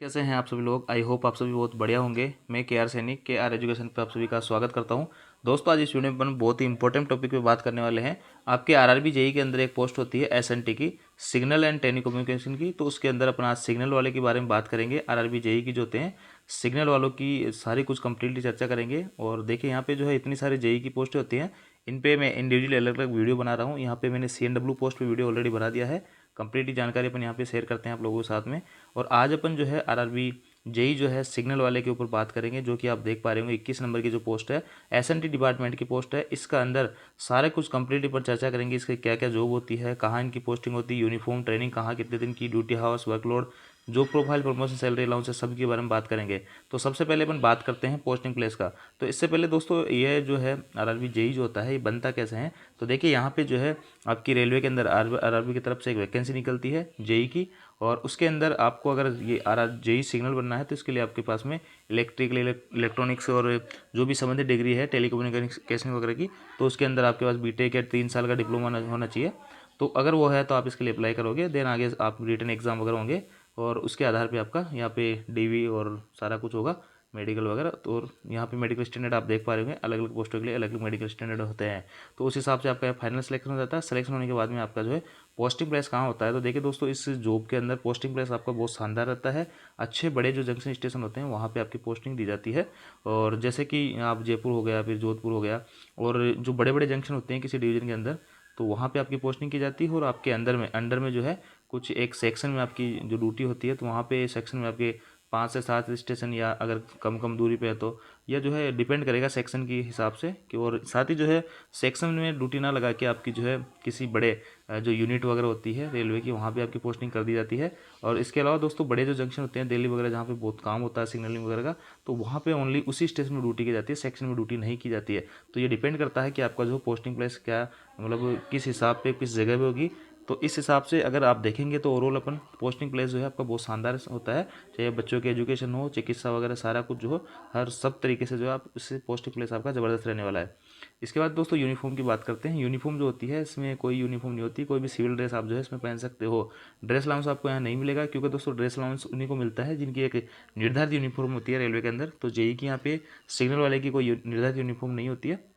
कैसे हैं आप सभी लोग। आई होप आप सभी बहुत बढ़िया होंगे। मैं के आर सैनिक के आर एजुकेशन पे आप सभी का स्वागत करता हूं। दोस्तों आज इस वीडियो में अपन बहुत ही इंपॉर्टेंट टॉपिक पे बात करने वाले हैं। आपके आरआरबी जेई के अंदर एक पोस्ट होती है एसएनटी की, सिग्नल एंड टेलीकम्युनिकेशन की। तो उसके अंदर अपन आज सिग्नल वाले के बारे में बात करेंगे। आरआरबी जेई की जो होते हैं सिग्नल वालों की सारी कुछ कंप्लीटली चर्चा करेंगे। और देखिए यहाँ पे जो है इतनी सारी जेई की पोस्टें होती हैं, इन पे मैं इंडिविजुअली अलग अलग वीडियो बना रहा हूँ। यहाँ पे मैंने CNW पोस्ट पे वीडियो ऑलरेडी बना दिया है। कंप्लीटली जानकारी अपन यहाँ पे शेयर करते हैं आप लोगों के साथ में। और आज अपन जो है आरआरबी जेई जो है सिग्नल वाले के ऊपर बात करेंगे, जो कि आप देख पा रहे होंगे 21 नंबर की जो पोस्ट है एसएनटी डिपार्टमेंट की पोस्ट है। इसका अंदर सारे कुछ कंप्लीटली पर चर्चा करेंगे। इसके क्या क्या जॉब होती है, कहाँ इनकी पोस्टिंग होती है, यूनिफॉर्म ट्रेनिंग कहाँ, कितने दिन की, duty house, workload, job profile, promotion, salary allowance है, सब के बारे में बात करेंगे। तो सबसे पहले अपन बात करते हैं पोस्टिंग प्लेस का। तो इससे पहले दोस्तों ये जो है आरआरबी जेई जो होता है ये बनता कैसे है। तो देखिए यहाँ पे जो है आपकी रेलवे के अंदर आरआरबी की तरफ से एक वैकेंसी निकलती है जेई की। और उसके अंदर आपको अगर ये आर जेई सिग्नल बनना है तो इसके लिए आपके पास में इलेक्ट्रिकल, इलेक्ट्रॉनिक्स और जो भी संबंधित डिग्री है टेलीकम्युनिकेशन वगैरह की, तो उसके अंदर आपके पास बीटेक या 3 साल का डिप्लोमा होना चाहिए। तो अगर वो है तो आप इसके लिए अप्लाई करोगे, देन आगे आप रिटन एग्जाम वगैरह होंगे और उसके आधार पे आपका यहाँ पे डीवी और सारा कुछ होगा, मेडिकल वगैरह। तो और यहाँ पे मेडिकल स्टैंडर्ड आप देख पा रहे होंगे, अलग अलग पोस्टों के लिए अलग अलग मेडिकल स्टैंडर्ड होते हैं। तो उस हिसाब से आपका फाइनल सिलेक्शन हो जाता है। सिलेक्शन होने के बाद में आपका जो है पोस्टिंग प्लेस कहाँ होता है। तो देखिए दोस्तों इस जॉब के अंदर पोस्टिंग प्लेस आपका बहुत शानदार रहता है। अच्छे बड़े जो जंक्शन स्टेशन होते हैं वहाँ पे आपकी पोस्टिंग दी जाती है। और जैसे कि आप जयपुर हो गया, फिर जोधपुर हो गया, और जो बड़े बड़े जंक्शन होते हैं किसी डिवीजन के अंदर, तो वहाँ पे आपकी पोस्टिंग की जाती है। और आपके अंडर में जो है कुछ एक सेक्शन में आपकी जो ड्यूटी होती है, तो वहाँ पे सेक्शन में आपके 5 से 7 स्टेशन, या अगर कम कम दूरी पे है तो, या जो है डिपेंड करेगा सेक्शन के हिसाब से कि। और साथ ही जो है सेक्शन में ड्यूटी ना लगा के आपकी जो है किसी बड़े जो यूनिट वगैरह होती है रेलवे की, वहाँ पे आपकी पोस्टिंग कर दी जाती है। और इसके अलावा दोस्तों बड़े जो जंक्शन होते हैं दिल्ली वगैरह, जहाँ पे बहुत काम होता है सिग्नलिंग वगैरह का, तो वहाँ पे ओनली उसी स्टेशन में ड्यूटी की जाती है, सेक्शन में ड्यूटी नहीं की जाती है। तो ये डिपेंड करता है कि आपका जो पोस्टिंग प्लेस क्या, मतलब किस हिसाब पे किस जगह पे होगी। तो इस हिसाब से अगर आप देखेंगे तो ओवरऑल अपन पोस्टिंग प्लेस जो है आपका बहुत शानदार होता है। चाहे बच्चों के एजुकेशन हो, चिकित्सा वगैरह, सारा कुछ जो हो, हर सब तरीके से जो है आप इससे पोस्टिंग प्लेस आपका ज़बरदस्त रहने वाला है। इसके बाद दोस्तों यूनिफॉर्म की बात करते हैं। यूनिफॉर्म जो होती है इसमें कोई यूनिफॉर्म नहीं होती, कोई भी सिविल ड्रेस आप जो है इसमें पहन सकते हो। ड्रेस अलाउंस आपको यहाँ नहीं मिलेगा, क्योंकि दोस्तों ड्रेस अलाउंस उन्हीं को मिलता है जिनकी एक निर्धारित यूनिफॉर्म होती है रेलवे के अंदर। तो जेई की यहाँ पे सिग्नल वाले की कोई निर्धारित यूनिफॉर्म नहीं होती है,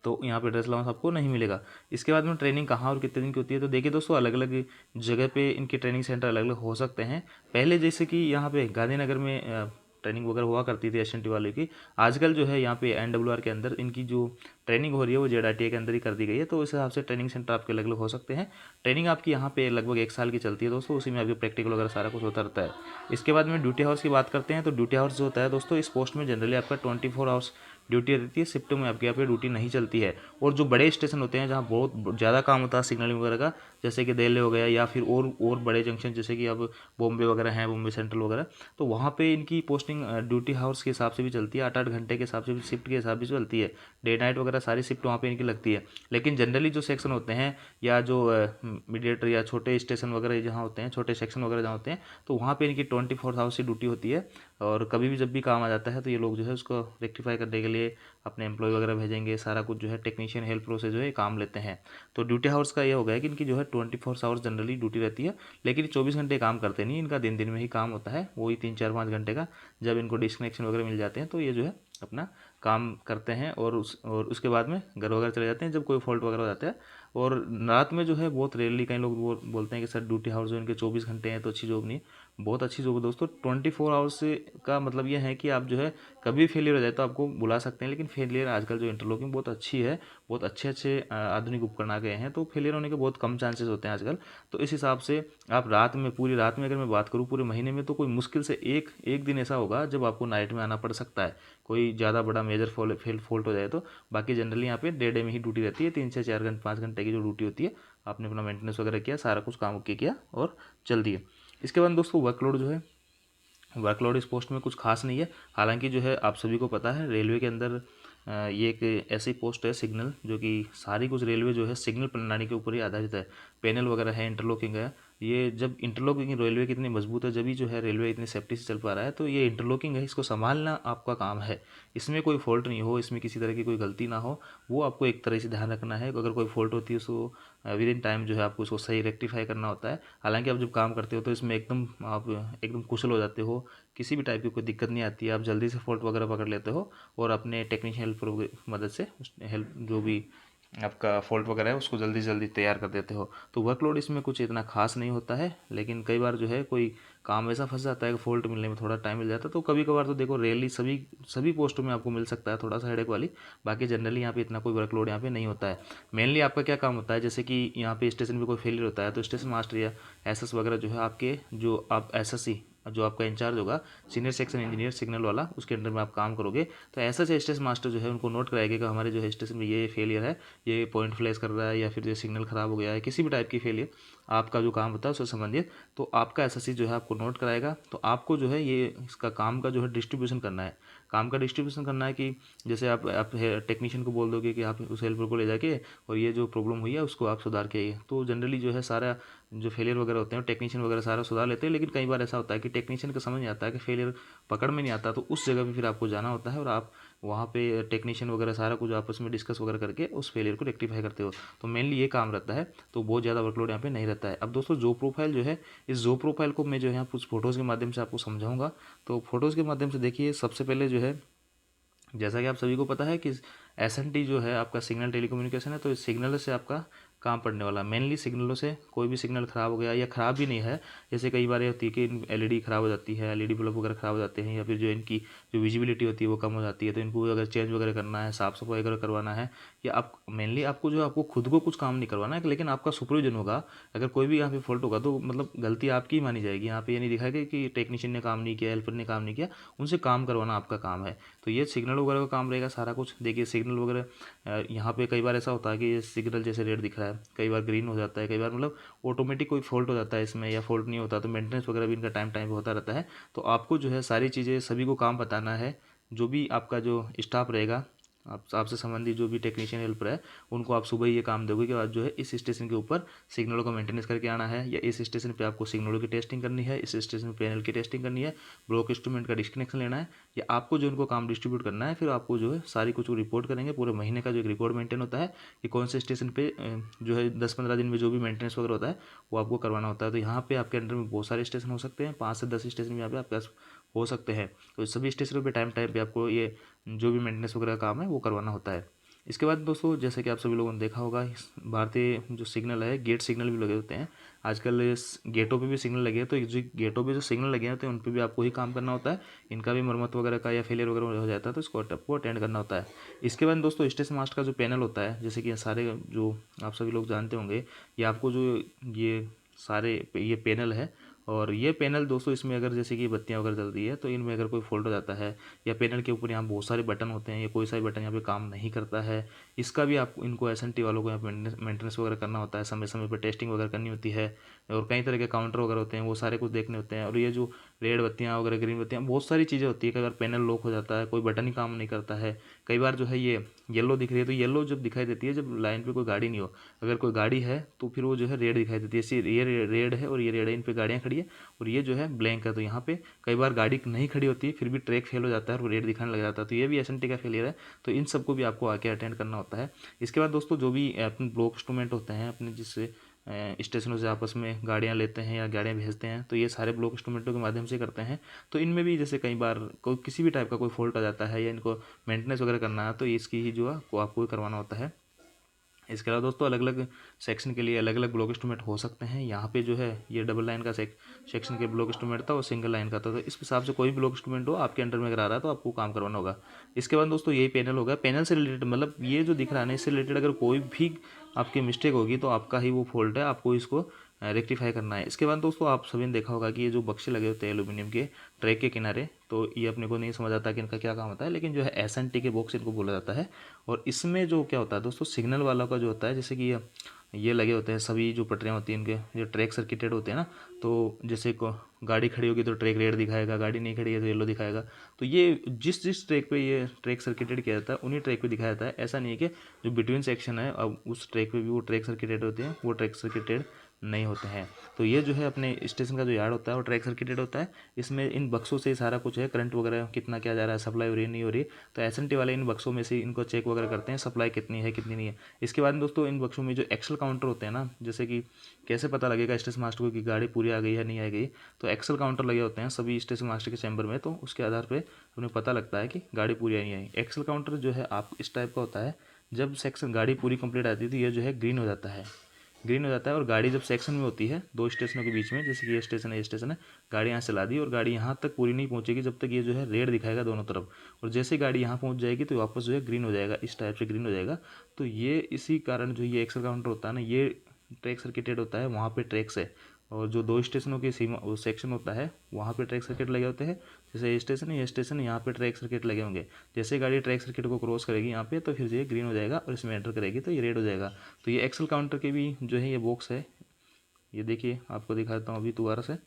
तो यहाँ पे ड्रेस अलाउंस आपको नहीं मिलेगा। इसके बाद में ट्रेनिंग कहाँ और कितने दिन की होती है। तो देखिए दोस्तों अलग अलग जगह पे इनके ट्रेनिंग सेंटर अलग अलग हो सकते हैं। पहले जैसे कि यहाँ पे गांधीनगर में ट्रेनिंग वगैरह हुआ करती थी एसएनटी वाले की। आजकल जो है यहाँ पे एनडब्ल्यूआर के अंदर इनकी जो ट्रेनिंग हो रही है वो जेडआरटीए के अंदर ही कर दी गई है। तो इस हिसाब से ट्रेनिंग सेंटर आपके अलग अलग हो सकते हैं। ट्रेनिंग आपकी यहाँ पे लगभग 1 साल की चलती है दोस्तों, उसी में आपकी प्रैक्टिकल वगैरह सारा कुछ होता रहता है। इसके बाद में ड्यूटी हाउस की बात करते हैं। तो ड्यूटी हाउस जो होता है दोस्तों इस पोस्ट में जनरली आपका 24 आवर्स ड्यूटी रहती है, शिफ्ट में आपके यहाँ पे ड्यूटी नहीं चलती है। और जो बड़े स्टेशन होते हैं जहाँ बहुत ज़्यादा काम होता है सिग्नलिंग वगैरह का, जैसे कि दिल्ली हो गया, या फिर और बड़े जंक्शन जैसे कि अब बॉम्बे वगैरह हैं, बॉम्बे सेंट्रल वगैरह, तो वहाँ पे इनकी पोस्टिंग ड्यूटी हाउस के हिसाब से भी चलती है, 8-8 घंटे के हिसाब से भी, शिफ्ट के हिसाब से चलती है। डे नाइट वगैरह सारी शिफ्ट वहाँ पे इनकी लगती है। लेकिन जनरली जो सेक्शन होते हैं, या जो मीडिएटर या छोटे स्टेशन वगैरह जहाँ होते हैं, छोटे सेक्शन वगैरह जहाँ होते हैं, तो वहाँ पे इनकी 24 आवर्स की ड्यूटी होती है। और कभी भी जब भी काम आ जाता है तो ये लोग जो है उसको रेक्टिफाई करने के लिए अपने एम्प्लॉय वगैरह भेजेंगे, सारा कुछ जो है टेक्नीशियन हेल्प प्रो से जो है काम लेते हैं। तो ड्यूटी हाउस का ये हो गया कि इनकी जो है 24 आवर्स जनरली ड्यूटी रहती है। लेकिन 24 घंटे काम करते नहीं, इनका दिन दिन में ही काम होता है, वही 3-4-5 घंटे का। जब इनको डिस्कनेक्शन वगैरह मिल जाते हैं तो ये जो है अपना काम करते हैं, और उसके बाद में घर वगैरह चले जाते हैं जब कोई फॉल्ट वगैरह हो जाता है। और रात में जो है बहुत रेयरली कई लोग वो बोलते हैं कि सर ड्यूटी हाउस जो इनके 24 घंटे हैं तो अच्छी जॉब नहीं है। बहुत अच्छी जॉब है दोस्तों। 24 आवर्स का मतलब ये है कि आप जो है कभी फेलियर हो जाए तो आपको बुला सकते हैं। लेकिन फेलियर आजकल जो इंटरलॉकिंग बहुत अच्छी है, बहुत अच्छे अच्छे आधुनिक उपकरण आ गए हैं, तो फेलियर होने के बहुत कम चांसेस होते हैं आजकल। तो इस हिसाब से आप रात में, पूरी रात में अगर मैं बात करूँ पूरे महीने में, तो कोई मुश्किल से एक एक दिन ऐसा होगा जब आपको नाइट में आना पड़ सकता है, कोई ज़्यादा बड़ा मेजर फॉल्ट हो जाए तो। बाकी जनरली यहाँ पे डे में ही ड्यूटी रहती है, 3 से 4 घंटे 5 घंटे की जो ड्यूटी होती है। आपने अपना मेंटेनेंस वगैरह किया, सारा कुछ काम ओके किया और चल दिए। इसके बाद दोस्तों वर्कलोड जो है, वर्कलोड इस पोस्ट में कुछ खास नहीं है। हालांकि जो है आप सभी को पता है रेलवे के अंदर ये एक ऐसी पोस्ट है सिग्नल, जो कि सारी कुछ रेलवे जो है सिग्नल प्रणाली के ऊपर ही आधारित है। पैनल वगैरह है, इंटरलॉकिंग है, ये जब इंटरलॉकिंग रेलवे कितनी मजबूत है, जब भी जो है रेलवे इतनी सेफ्टी से चल पा रहा है, तो ये इंटरलॉकिंग है, इसको संभालना आपका काम है। इसमें कोई फॉल्ट नहीं हो, इसमें किसी तरह की कोई गलती ना हो, वो आपको एक तरह से ध्यान रखना है। अगर कोई फॉल्ट होती है उसको विद इन टाइम जो है आपको उसको सही रेक्टिफाई करना होता है। हालांकि आप जब काम करते हो तो इसमें एकदम आप एकदम कुशल हो जाते हो, किसी भी टाइप की कोई दिक्कत नहीं आती है, आप जल्दी से फॉल्ट वगैरह पकड़ लेते हो और अपने टेक्नीशियन हेल्प मदद से उस हेल्प जो भी आपका फॉल्ट वगैरह है उसको जल्दी जल्दी तैयार कर देते हो। तो वर्कलोड इसमें कुछ इतना खास नहीं होता है, लेकिन कई बार जो है कोई काम ऐसा फंस जाता है कि फॉल्ट मिलने में थोड़ा टाइम मिल जाता है। तो कभी कभार तो देखो रेयरली सभी सभी पोस्टों में आपको मिल सकता है थोड़ा सा हेडेक वाली, बाकी जनरली यहाँ पे इतना कोई वर्कलोड यहाँ पे नहीं होता है। मेनली आपका क्या काम होता है, जैसे कि यहाँ पे स्टेशन पे कोई फेलियर होता है तो स्टेशन मास्टर या एसएस वगैरह जो है आपके, जो आप एसएससी जो आपका इंचार्ज होगा, सीनियर सेक्शन इंजीनियर सिग्नल वाला, उसके अंडर में आप काम करोगे। तो ऐसा से स्टेशन मास्टर जो है उनको नोट कराएगा कि हमारे जो है स्टेशन में ये फेलियर है, ये पॉइंट फ्लैश कर रहा है, या फिर जो सिग्नल ख़राब हो गया है, किसी भी टाइप की फेलियर आपका जो काम होता है उससे संबंधित, तो आपका एसएससी जो है आपको नोट कराएगा। तो आपको जो है ये इसका काम का जो है डिस्ट्रीब्यूशन करना है, काम का डिस्ट्रीब्यूशन करना है कि जैसे आप टेक्नीशियन को बोल दोगे कि आप उस हेल्पर को ले जाके और ये जो प्रॉब्लम हुई है उसको आप सुधार के आइए। तो जनरली जो है सारा जो फेलियर वगैरह होते हैं टेक्नीशियन वगैरह सारा सुधार लेते हैं। लेकिन कई बार ऐसा होता है कि टेक्नीशियन को समझ नहीं आता है कि फेलियर पकड़ में नहीं आता, तो उस जगह पे फिर आपको जाना होता है और आप वहाँ पे टेक्नीशियन वगैरह सारा कुछ आपस में डिस्कस वगैरह करके उस फेलियर को रेक्टिफाई करते हो। तो मेनली ये काम रहता है, तो बहुत ज़्यादा वर्कलोड यहाँ पे नहीं रहता है। अब दोस्तों जॉब प्रोफाइल जो है, इस जॉब प्रोफाइल को मैं जो है यहाँ कुछ फोटोज़ के माध्यम से आपको समझाऊंगा। तो फोटोज़ के माध्यम से देखिए, सबसे पहले जो है जैसा कि आप सभी को पता है कि एसएनटी जो है आपका सिग्नल टेलीकम्युनिकेशन है, तो इस सिग्नल से आपका काम पड़ने वाला मेनली सिग्नलों से। कोई भी सिग्नल ख़राब हो गया या ख़राब भी नहीं है, जैसे कई बार ये होती है कि एलईडी ख़राब हो जाती है, एलईडी बल्ब वगैरह ख़राब हो जाते हैं, या फिर जो इनकी जो विजिबिलिटी होती है वो कम हो जाती है, तो इनको अगर चेंज वगैरह करना है, साफ़ सफाई वगैरह करवाना है, या आप मेनली आपको जो आपको खुद को कुछ काम नहीं करवाना है, लेकिन आपका सुपरविजन होगा। अगर कोई भी यहाँ पे फॉल्ट होगा तो मतलब गलती आपकी ही मानी जाएगी। यहाँ पे ये नहीं दिखाएगा कि टेक्नीशियन ने काम नहीं किया, हेल्पर ने काम नहीं किया, उनसे काम करवाना आपका काम है। तो ये सिग्नल वगैरह का काम रहेगा सारा कुछ। देखिए सिग्नल वगैरह यहाँ पे कई बार ऐसा होता है कि ये सिग्नल जैसे रेड दिख रहा है, कई बार ग्रीन हो जाता है, कई बार मतलब ऑटोमेटिक कोई फॉल्ट हो जाता है इसमें, या फॉल्ट नहीं होता, तो मेंटेनेंस वगैरह भी इनका टाइम टाइम पे होता रहता है। तो आपको जो है सारी चीज़ें सभी को काम बताना है। जो भी आपका जो स्टाफ रहेगा, आपसे संबंधित जो भी टेक्नीशियन हेल्पर है, उनको आप सुबह ही ये काम दोगे कि आज जो है इस स्टेशन के ऊपर सिग्नलों का मेंटेनेंस करके आना है, या इस स्टेशन पे आपको सिग्नलों की टेस्टिंग करनी है, इस स्टेशन पे पैनल की टेस्टिंग करनी है, ब्लॉक इंस्ट्रूमेंट का डिस्कनेक्शन लेना है, या आपको जो उनको काम डिस्ट्रीब्यूट करना है। फिर आपको जो है सारी कुछ रिपोर्ट करेंगे, पूरे महीने का जो एक रिकॉर्ड मेंटेन होता है कि कौन से स्टेशन पे जो है 10-15 दिन में जो भी मेंटेनेंस वगैरह होता है वो आपको करवाना होता है। तो यहाँ पे आपके अंडर में बहुत सारे स्टेशन हो सकते हैं, 5 से 10 स्टेशन यहाँ पे आपके पास हो सकते हैं। तो सभी स्टेशनों पे टाइम टाइम पे आपको ये जो भी मेंटेनेंस वगैरह का काम है वो करवाना होता है। इसके बाद दोस्तों, जैसे कि आप सभी लोगों ने देखा होगा, भारतीय जो सिग्नल है, गेट सिग्नल भी लगे होते हैं आजकल। इस गेटों पे भी सिग्नल लगे हैं, तो जो गेटों पे जो सिग्नल लगे होते हैं उन पे भी आपको ही काम करना होता है। इनका भी मरम्मत वगैरह का या फेलियर वगैरह हो जाता है तो इसको आपको अटेंड करना होता है। इसके बाद दोस्तों स्टेशन मास्टर का जो पैनल होता है, जैसे कि सारे जो आप सभी लोग जानते होंगे, ये आपको जो ये सारे ये पैनल है, और ये पैनल दोस्तों इसमें अगर जैसे कि बत्तियां वगैरह जल रही है तो इनमें अगर कोई फॉल्ट हो जाता है, या पैनल के ऊपर यहाँ बहुत सारे बटन होते हैं, या कोई सा भी बटन यहाँ पे काम नहीं करता है, इसका भी आपको इनको एसएनटी वालों को यहाँ पे मेंटेनेंस वगैरह करना होता है, समय समय पर टेस्टिंग वगैरह करनी होती है, और कई तरह के काउंटर वगैरह होते हैं वो सारे कुछ देखने होते हैं। और ये जो रेड बत्तियाँ वगैरह, ग्रीन बत्तियाँ, बहुत सारी चीज़ें होती है कि अगर पैनल लॉक हो जाता है, कोई बटन ही काम नहीं करता है, कई बार जो है ये येलो दिख रही है, तो येलो जब दिखाई देती है जब लाइन पे कोई गाड़ी नहीं हो, अगर कोई गाड़ी है तो फिर वो जो है रेड दिखाई देती है। ये रेड है और ये रेड है, इन पे गाड़ियाँ खड़ी है, और ये जो है ब्लैंक है। तो यहाँ पे कई बार गाड़ी नहीं खड़ी होती है फिर भी ट्रैक फेल हो जाता है और वो रेड दिखाने लग जाता है, तो ये भी एसएनटी का फेलियर है। तो इन सबको भी आपको आके अटेंड करना होता है। इसके बाद दोस्तों जो भी अपने ब्लॉक इंस्ट्रूमेंट होते हैं अपने, जिससे स्टेशनों से आपस में गाड़ियाँ लेते हैं या गाड़ियाँ भेजते हैं, तो ये सारे ब्लॉक इंस्ट्रूमेंटों के माध्यम से करते हैं। तो इनमें भी जैसे कई बार कोई किसी भी टाइप का कोई फॉल्ट आ जाता है या इनको मेंटेनेंस वगैरह करना है, तो इसकी ही जो है को आपको करवाना होता है। इसके अलावा दोस्तों अलग अलग सेक्शन के लिए अलग अलग ब्लॉक इंस्ट्रूमेंट हो सकते हैं। यहाँ पे जो है ये डबल लाइन का सेक्शन के ब्लॉक इंस्ट्रूमेंट था और सिंगल लाइन का था, तो इस हिसाब से कोई भी ब्लॉक इंस्ट्रूमेंट हो आपके अंडर में अगर आ रहा है तो आपको काम करवाना होगा। इसके बाद दोस्तों यही पैनल होगा, पैनल से रिलेटेड मतलब ये जो दिख रहा है ना, इससे रिलेटेड अगर कोई भी आपकी मिस्टेक होगी तो आपका ही वो फॉल्ट है, आपको इसको रेक्टिफाई करना है। इसके बाद दोस्तों आप सभी ने देखा होगा कि ये जो बक्से लगे होते हैं एल्यूमिनियम के ट्रैक के किनारे, तो ये अपने को नहीं समझ आता कि इनका क्या काम होता है, लेकिन जो है एसएनटी के बॉक्स इनको बोला जाता है। और इसमें जो क्या होता है दोस्तों, सिग्नल वालों का जो होता है, जैसे कि ये लगे होते हैं सभी जो पटरियाँ होती हैं इनके जो ट्रैक सर्किटेड होते हैं ना, तो जैसे को गाड़ी खड़ी होगी तो ट्रैक रेड दिखाएगा, गाड़ी नहीं खड़ी है तो येलो दिखाएगा। तो ये जिस जिस ट्रैक पे ये ट्रैक सर्किटेड किया जाता है उन्हीं ट्रैक पे दिखाया जाता है। ऐसा नहीं है कि जो बिटवीन सेक्शन है अब उस ट्रैक पे भी वो ट्रैक सर्किटेड होते हैं, वो ट्रैक सर्किटेड नहीं होते हैं। तो ये जो है अपने स्टेशन का जो यार्ड होता है वो ट्रैक सर्किटेड होता है। इसमें इन बक्सों से सारा कुछ है, करंट वगैरह कितना क्या जा रहा है, सप्लाई हो रही है नहीं हो रही, तो एसएनटी वाले इन बक्सों में से इनको चेक वगैरह करते हैं, सप्लाई कितनी है कितनी नहीं है। इसके बाद में दोस्तों इन बक्सों में जो एक्सेल काउंटर होते हैं ना, जैसे कि कैसे पता लगेगा स्टेशन मास्टर को कि गाड़ी पूरी आ गई है नहीं आ गई, तो एक्सेल काउंटर लगे होते हैं सभी स्टेशन मास्टर के चैम्बर में, तो उसके आधार पर उन्हें पता लगता है कि गाड़ी पूरी आई नहीं आई। एक्सेल काउंटर जो है आप इस टाइप का होता है, जब सेक्शन गाड़ी पूरी कंप्लीट आती है तो ये जो है ग्रीन हो जाता है, ग्रीन हो जाता है। और गाड़ी जब सेक्शन में होती है दो स्टेशनों के बीच में, जैसे कि ये स्टेशन है ये स्टेशन है, गाड़ी यहाँ चला दी और गाड़ी यहाँ तक पूरी नहीं पहुँचेगी जब तक ये जो है रेड दिखाएगा दोनों तरफ, और जैसे गाड़ी यहाँ पहुँच जाएगी तो वापस जो है ग्रीन हो जाएगा, इस टाइप से ग्रीन हो जाएगा। तो ये इसी कारण जो ये एक्सेल काउंटर होता है ना, ये ट्रैक सर्किटेड होता है, वहाँ पे ट्रैक्स है। और जो दो स्टेशनों की सीमा वो सेक्शन होता है वहाँ पे ट्रैक सर्किट लगे होते हैं, जैसे ये स्टेशन है ये स्टेशन, यहाँ पे ट्रैक सर्किट लगे होंगे। जैसे गाड़ी ट्रैक सर्किट को क्रॉस करेगी यहाँ पे तो फिर ये ग्रीन हो जाएगा, और इसमें एंटर करेगी तो ये रेड हो जाएगा। तो ये एक्सेल काउंटर के भी जो है ये बॉक्स है, ये देखिए आपको दिखाता हूँ अभी दोबारा से।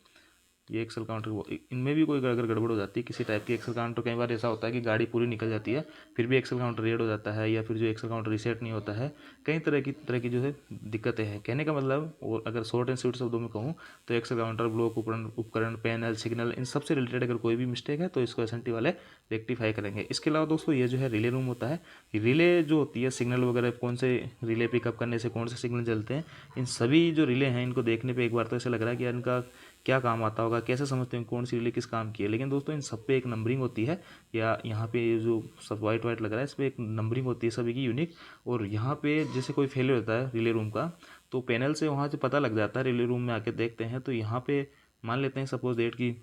ये एक्सेल काउंटर, इनमें भी कोई अगर गड़बड़ हो जाती है किसी टाइप की, एक्सेल काउंटर कई बार ऐसा होता है कि गाड़ी पूरी निकल जाती है फिर भी एक्सेल काउंटर रेड हो जाता है, या फिर जो एक्सेल काउंटर रीसेट नहीं होता है, कई तरह की जो है दिक्कतें हैं। कहने का मतलब, और अगर शॉर्ट एंड स्वीट शब्दों में कहूँ तो एक्सेल काउंटर, ब्लॉक उपकरण पैनल सिग्नल, इन सबसे रिलेटेड अगर कोई भी मिस्टेक है तो इसको एसएनटी वाले रेक्टिफाई करेंगे। इसके अलावा दोस्तों ये जो है रिले रूम होता है, रिले जो होती है सिग्नल वगैरह, कौन से रिले पिकअप करने से कौन से सिग्नल चलते हैं, इन सभी जो रिले हैं इनको देखने पे एक बार तो ऐसा लग रहा है कि यार इनका क्या काम आता होगा, कैसे समझते हैं कौन सी रिले किस काम की है। लेकिन दोस्तों इन सब पे एक नंबरिंग होती है, या यहाँ पे जो सब वाइट वाइट लग रहा है इस पर एक नंबरिंग होती है सभी की यूनिक। और यहाँ पे जैसे कोई फेलियर होता है रिले रूम का तो पैनल से वहाँ से पता लग जाता है, रिले रूम में आके देखते हैं तो यहाँ पे मान लेते हैं सपोज डेट की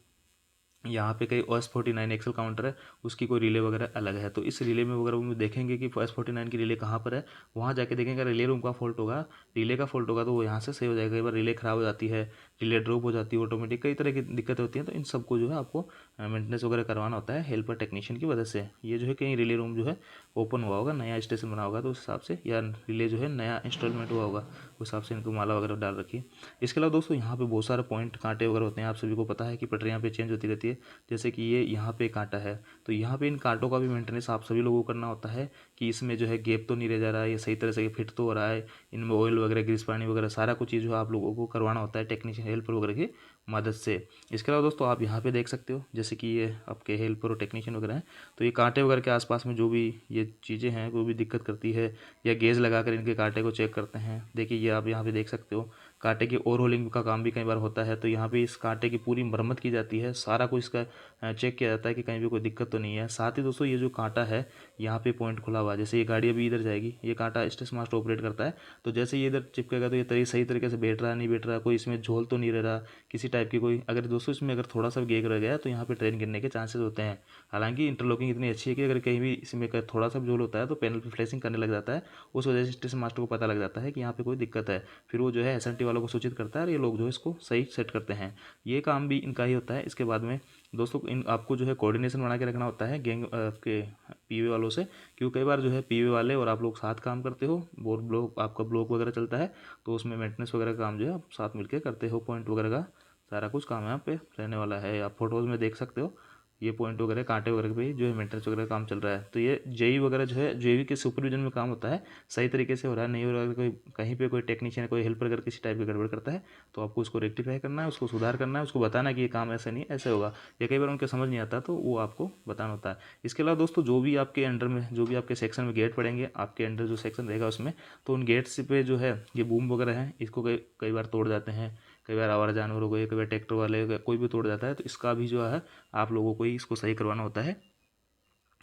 यहाँ पे कई OS49 एक्सेल काउंटर है, उसकी कोई रिले वगैरह अलग है, तो इस रिले में वगैरह वो देखेंगे कि OS49 की रिले कहाँ पर है, वहाँ जाके देखेंगे रिले रूम का फॉल्ट होगा, रिले का फॉल्ट होगा तो वो यहाँ से सही हो जाएगा। कई बार रिले ख़राब हो जाती है, रिले ड्रॉप हो जाती है ऑटोमेटिक, कई तरह की दिक्कतें होती हैं, तो इन सबको जो है आपको मेंटेनेंस वगैरह करवाना होता है हेल्पर टेक्नीशियन की वजह से। ये जो है कहीं रिले रूम जो है ओपन हुआ होगा, नया स्टेशन बना होगा तो उस हिसाब से, या रिले जो है नया इंस्टॉलमेंट हुआ होगा उस हिसाब से इनको माला वगैरह डाल रखी है। इसके अलावा दोस्तों यहाँ पे बहुत सारे पॉइंट कांटे वगैरह होते हैं, आप सभी को पता है कि पटरियाँ पे चेंज होती रहती है, जैसे कि ये यहाँ पे कांटा है तो यहाँ पे इन कांटों का भी मेंटेनेंस आप सभी लोगों को करना होता है कि इसमें जो है गैप तो नहीं रह जा रहा है, ये सही तरह से फिट तो हो रहा है, इनमें ऑयल वगैरह ग्रीस पानी वगैरह सारा कुछ चीज़ जो आप लोगों को करवाना होता है टेक्नीशियन हेल्पर वगैरह की मदद से। इसके अलावा दोस्तों आप यहाँ पे देख सकते हो जैसे कि ये आपके हेल्पर और टेक्नीशियन वगैरह हैं, तो ये कांटे वगैरह के आसपास में जो भी ये चीज़ें हैं कोई भी दिक्कत करती है, या गेज लगाकर इनके कांटे को चेक करते हैं। देखिए ये आप यहाँ पे देख सकते हो, कांटे की ओवर होलिंग का काम भी कई बार होता है, तो यहाँ पे इस कांटे की पूरी मरम्मत की जाती है, सारा कुछ इसका चेक किया जाता है कि कहीं भी कोई दिक्कत तो नहीं है। साथ ही दोस्तों ये जो कांटा है यहाँ पे पॉइंट खुला हुआ है, जैसे ये गाड़ी अभी इधर जाएगी, ये कांटा स्टेशन मास्टर ऑपरेट करता है, तो जैसे ये इधर चिपकेगा तो ये सही तरीके से बैठ रहा है नहीं बैठ रहा, कोई इसमें झोल तो नहीं रह रहा किसी टाइप की कोई, अगर दोस्तों इसमें अगर थोड़ा सा गेग रह गया तो यहाँ पे ट्रेन गिरने के चांसेस होते हैं। हालांकि इंटरलॉकिंग इतनी अच्छी है कि अगर कहीं भी इसमें थोड़ा सा झोल होता है तो पैनल पे फ्लैशिंग करने लग जाता है, उस वजह से स्टेशन मास्टर को पता लग जाता है कि यहाँ पे कोई दिक्कत है, फिर वो जो है एसएनटी वालों को सूचित करता है और ये लोग जो है इसको सही सेट करते हैं। ये काम भी इनका ही होता है। इसके बाद में दोस्तों इन आपको जो है कोऑर्डिनेशन बना के रखना होता है गैंग आपके पीवे वालों से, क्योंकि कई बार जो है पीवे वाले और आप लोग साथ काम करते हो, बोर ब्लॉक आपका ब्लॉक वगैरह चलता है तो उसमें मेंटेनेंस वगैरह काम जो है आप साथ मिलकर करते हो, पॉइंट वगैरह का सारा कुछ काम यहाँ पे रहने वाला है। आप फोटोज़ में देख सकते हो ये पॉइंट वगैरह कांटे वगैरह पे जो है मेंटेनेंस वगैरह काम चल रहा है। तो ये जेई वगैरह जो है जेई के सुपरविजन में काम होता है, सही तरीके से हो रहा है नहीं हो रहा है, कोई कहीं पे कोई टेक्नीशियन कोई हेल्पर अगर किसी टाइप की गड़बड़ करता है तो आपको उसको रेक्टिफाई करना है, उसको सुधार करना है, उसको बताना कि ये काम ऐसा नहीं ऐसे होगा, या कई बार उनके समझ नहीं आता तो वो आपको बताना होता है। इसके अलावा दोस्तों जो भी आपके अंडर में जो भी आपके सेक्शन में गेट पड़ेंगे, आपके अंडर जो सेक्शन रहेगा उसमें, तो उन गेट्स पे जो है ये बूम वगैरह है इसको कई बार तोड़ जाते हैं, कई बार आवारा जानवर हो गए, कई बार ट्रैक्टर वाले कोई भी तोड़ जाता है, तो इसका भी जो है आप लोगों को ही इसको सही करवाना होता है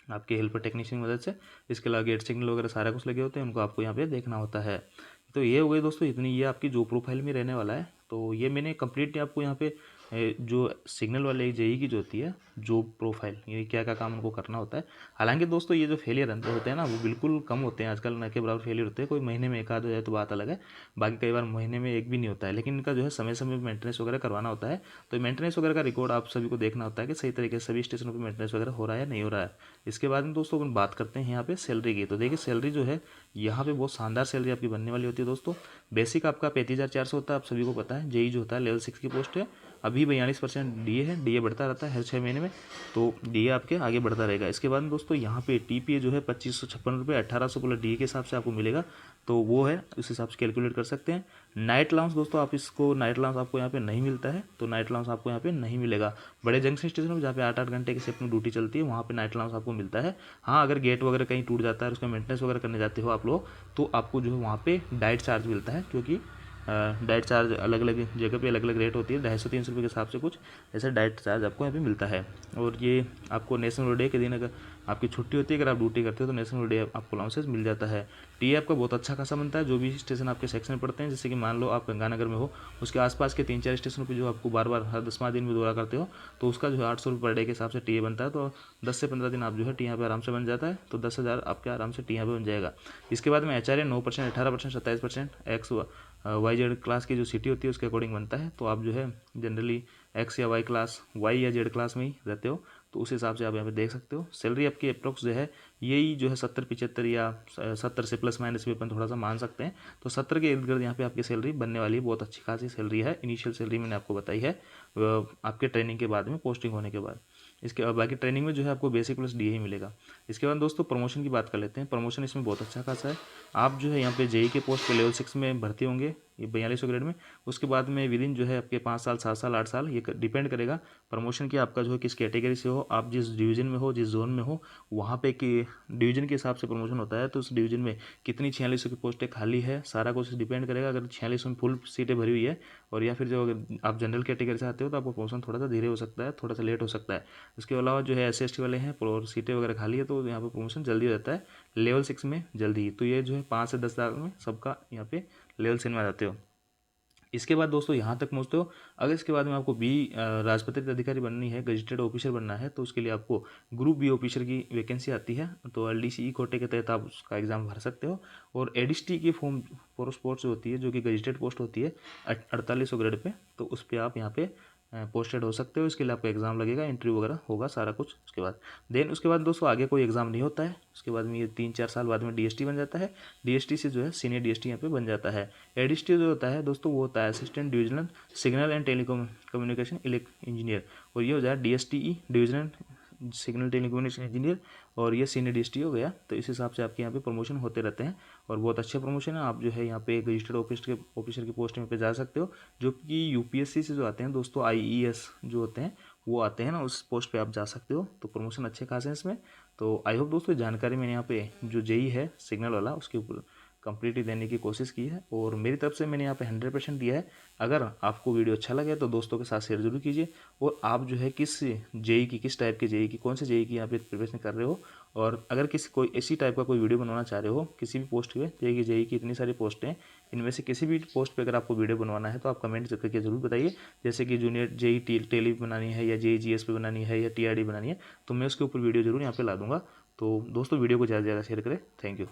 आपके हेल्पर टेक्नीशियन की मदद से। इसके अलावा गेट सिग्नल वगैरह सारा कुछ लगे होते हैं, उनको आपको यहाँ पे देखना होता है। तो ये हो गई दोस्तों इतनी, ये आपकी जो प्रोफाइल में रहने वाला है। तो ये मैंने कंप्लीटली आपको यहाँ पे जो सिग्नल वाले जेई की जो होती है जॉब प्रोफाइल, ये क्या क्या काम उनको करना होता है। हालांकि दोस्तों ये जो फेलियर होते हैं ना वो बिल्कुल कम होते हैं आजकल, न के बराबर फेलियर होते हैं, कोई महीने में एक आध हो जाए तो बात अलग है, बाकी कई बार महीने में एक भी नहीं होता है, लेकिन इनका जो है समय समय पर मेंटेनेंस वगैरह करवाना होता है। तो मेंटेनेंस वगैरह का रिकॉर्ड आप सभी को देखना होता है कि सही तरीके से सभी स्टेशनों पर मेंटेनेंस वगैरह हो रहा है नहीं हो रहा है। इसके बाद में दोस्तों अपन बात करते हैं यहाँ पे सैलरी की। तो देखिए सैलरी जो है यहाँ पे बहुत शानदार सैलरी आपकी बनने वाली होती है दोस्तों। बेसिक आपका 35,400 होता है, आप सभी को पता है। जेई जो होता है लेवल 6 की पोस्ट है, अभी 42% डीए है, डीए बढ़ता रहता है हर 6 महीने में, तो डीए आपके आगे बढ़ता रहेगा। इसके बाद दोस्तों यहाँ पे टीपीए जो है 2556 रुपये 1800 प्लस डीए के हिसाब से आपको मिलेगा, तो वो है, उस हिसाब से कैलकुलेट कर सकते हैं। नाइट अलाउंस दोस्तों, आप इसको नाइट अलाउंस आपको यहाँ पे नहीं मिलता है, तो नाइट अलाउंस आपको यहाँ पे नहीं मिलेगा। बड़े जंक्शन स्टेशन में जहाँ पे 8-8 घंटे की शिफ्ट में ड्यूटी चलती है, वहाँ पे नाइट अलाउंस आपको मिलता है। हाँ, अगर गेट वगैरह कहीं टूट जाता है, उसका मेंटेनेंस वगैरह करने जाते हो आप लोग, तो आपको जो है वहाँ पे डाइट चार्ज मिलता है, क्योंकि डाइट चार्ज अलग अलग जगह पे अलग अलग रेट होती है, 250-300 रुपये के हिसाब से कुछ ऐसा डाइट चार्ज आपको यहाँ पे मिलता है। और ये आपको नेशनल डे के दिन अगर आपकी छुट्टी होती है, अगर आप ड्यूटी करते हो तो नेशनल डे आपको अलाउंसेस मिल जाता है। टी आपका बहुत अच्छा खासा बनता है, जो भी स्टेशन आपके सेक्शन पड़ते हैं, जैसे कि मान लो आप गंगानगर में हो, उसके आसपास के 3-4 स्टेशनों पे जो आपको बार बार हर 10वां दिन में दौरा करते हो, तो उसका जो है 800 रुपये पर डे के हिसाब से टी बनता है। तो 10 से 15 दिन आप जो है टी पे आराम से बन जाता है, तो 10,000 आपके आराम से टी पे बन जाएगा। इसके बाद में H 9%, 18%, 27%, X Y Z class की जो सिटी होती है उसके अकॉर्डिंग बनता है। तो आप जो है जनरली एक्स या वाई क्लास, वाई या जेड क्लास में ही रहते हो, तो उस हिसाब से आप यहाँ पे देख सकते हो। सैलरी आपकी अप्रोक्स जो है यही जो है 70-75 या 70 से प्लस माइनस भी अपन थोड़ा सा मान सकते हैं, तो 70 के इर्द गिर्द यहाँ पे आपकी सैलरी बनने वाली है। बहुत अच्छी खासी सैलरी है। इनिशियल सैलरी मैंने आपको बताई है आपके ट्रेनिंग के बाद में, पोस्टिंग होने के बाद। इसके बाकी ट्रेनिंग में जो है आपको बेसिक प्लस डी ही मिलेगा। इसके बाद दोस्तों प्रमोशन की बात कर लेते हैं। प्रमोशन इसमें बहुत अच्छा खासा है। आप जो है यहाँ पे जेई के पोस्ट पे लेवल 6 में भर्ती होंगे, ये 4200 ग्रेड में। उसके बाद में विद इन जो है आपके 5 साल, 7 साल, 8 साल, ये डिपेंड करेगा प्रमोशन की, आपका जो है किस कैटेगरी से हो, आप जिस डिवीजन में हो, जिस जोन में हो, वहाँ पे कि डिवीजन के हिसाब से प्रमोशन होता है। तो उस डिवीजन में कितनी 4600 की पोस्टें खाली है, सारा कुछ डिपेंड करेगा। अगर 4600 में फुल सीटें भरी हुई है, और या फिर जो अगर आप जनरल कैटेगरी से आते हो, तो आपको प्रमोशन थोड़ा सा धीरे हो सकता है, थोड़ा सा लेट हो सकता है। इसके अलावा जो है SC ST वाले हैं और सीटें वगैरह खाली है, तो यहाँ पे प्रमोशन जल्दी हो जाता है, लेवल 6 में जल्दी। तो ये जो है 5 से 10 साल में सबका यहाँ पे लेवल 6 में आ जाते हो। इसके बाद दोस्तों यहाँ तक पहुँचते हो। अगर इसके बाद में आपको बी राजपत्रित अधिकारी बननी है, गजेटेड ऑफिसर बनना है, तो उसके लिए आपको ग्रुप बी ऑफिसर की वैकेंसी आती है, तो LDCE कोटे के तहत आप उसका एग्ज़ाम भर सकते हो। और ADST की फॉर्म फॉर स्पोर्ट्स होती है, जो कि गजेटेड पोस्ट होती है 4800 ग्रेड पे, तो उस पर आप यहाँ पे पोस्टेड हो सकते हो। इसके लिए आपका एग्ज़ाम लगेगा, इंटरव्यू वगैरह होगा, सारा कुछ उसके बाद। देन उसके बाद दोस्तों आगे कोई एग्ज़ाम नहीं होता है। उसके बाद में ये 3-4 साल बाद में DST बन जाता है। DST से जो है सीनियर DST यहाँ पे बन जाता है। ADST जो होता है दोस्तों, वो होता है assistant divisional signal and telecommunication engineer, और ये हो जाए DSTE divisional signal telecommunication engineer, और ये सीनियर DST हो गया। तो इस हिसाब से आपके यहाँ पे प्रमोशन होते रहते हैं, और बहुत अच्छे प्रमोशन है। आप जो है यहाँ पे रजिस्टर्ड ऑफिसर की पोस्ट में पे जा सकते हो, जो कि UPSC से जो आते हैं दोस्तों, IES जो होते हैं वो आते हैं ना, उस पोस्ट पे आप जा सकते हो। तो प्रमोशन अच्छे खासे हैं इसमें। तो आई होप दोस्तों जानकारी मैंने यहाँ पे जो जेई है सिग्नल वाला, उसके ऊपर कंप्लीटली देने की कोशिश की है, और मेरी तरफ से मैंने यहाँ पे 100% दिया है। अगर आपको वीडियो अच्छा लगे तो दोस्तों के साथ शेयर जरूर कीजिए। और आप जो है किस जेई की, किस टाइप के जेई की, कौन से जेई की यहाँ पे प्रिपरेशन कर रहे हो, और अगर किसी कोई इसी टाइप का कोई वीडियो बनवाना चाह रहे हो किसी भी पोस्ट पे, जेई की इतनी सारी पोस्ट हैं, इनमें से किसी भी पोस्ट पे अगर आपको वीडियो बनवाना है, तो आप कमेंट करके जरूर बताइए। जैसे कि जूनियर जेई टेली बनानी है, या जेई GS पे बनानी है, या TRD बनानी है, तो मैं उसके ऊपर वीडियो जरूर यहाँ पे ला दूंगा। तो दोस्तों वीडियो को ज़्यादा से ज़्यादा शेयर करें। Thank you.